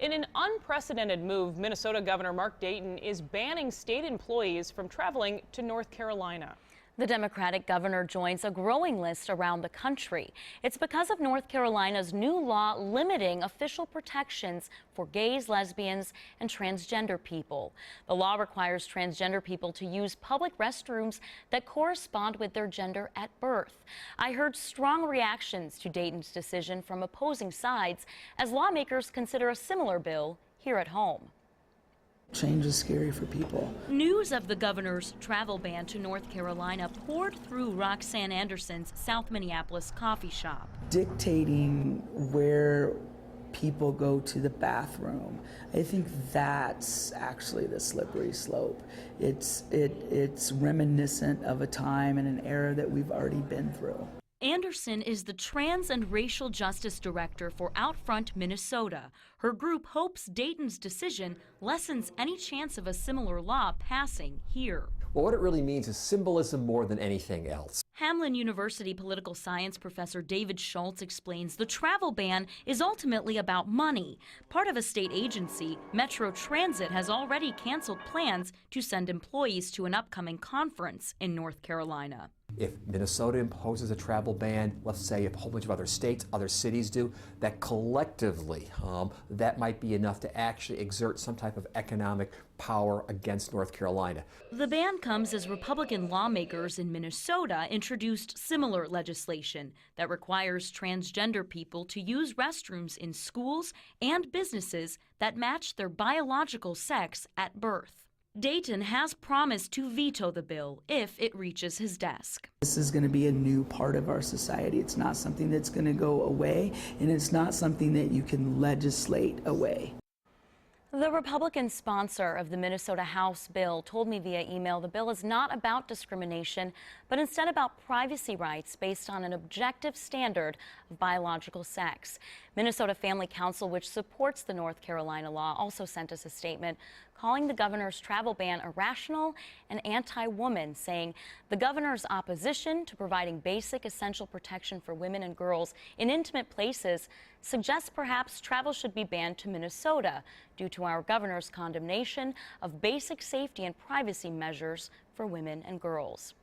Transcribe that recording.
In an unprecedented move, Minnesota Governor Mark Dayton is banning state employees from traveling to North Carolina. The Democratic governor joins a growing list around the country. It's because of North Carolina's new law limiting official protections for gays, lesbians, and transgender people. The law requires transgender people to use public restrooms that correspond with their gender at birth. I heard strong reactions to Dayton's decision from opposing sides as lawmakers consider a similar bill here at home. Change is scary for people. News of the governor's travel ban to North Carolina poured through Roxanne Anderson's South Minneapolis coffee shop. Dictating where people go to the bathroom, I think that's actually the slippery slope. It's reminiscent of a time and an era that we've already been through. Anderson is the Trans and Racial Justice Director for Outfront Minnesota. Her group hopes Dayton's decision lessens any chance of a similar law passing here. Well, what it really means is symbolism more than anything else. Hamline University political science professor David Schultz explains the travel ban is ultimately about money. Part of a state agency, Metro Transit has already canceled plans to send employees to an upcoming conference in North Carolina. If Minnesota imposes a travel ban, let's say if a whole bunch of other states, other cities do, that collectively, that might be enough to actually exert some type of economic power against North Carolina. The ban comes as Republican lawmakers in Minnesota introduced similar legislation that requires transgender people to use restrooms in schools and businesses that match their biological sex at birth. Dayton has promised to veto the bill if it reaches his desk. This is going to be a new part of our society. It's not something that's going to go away, and it's not something that you can legislate away. The Republican sponsor of the Minnesota House bill told me via email the bill is not about discrimination, but instead about privacy rights based on an objective standard of biological sex. Minnesota Family Council, which supports the North Carolina law, also sent us a statement calling the governor's travel ban irrational and anti-woman, saying the governor's opposition to providing basic essential protection for women and girls in intimate places suggests perhaps travel should be banned to Minnesota due to our governor's condemnation of basic safety and privacy measures for women and girls.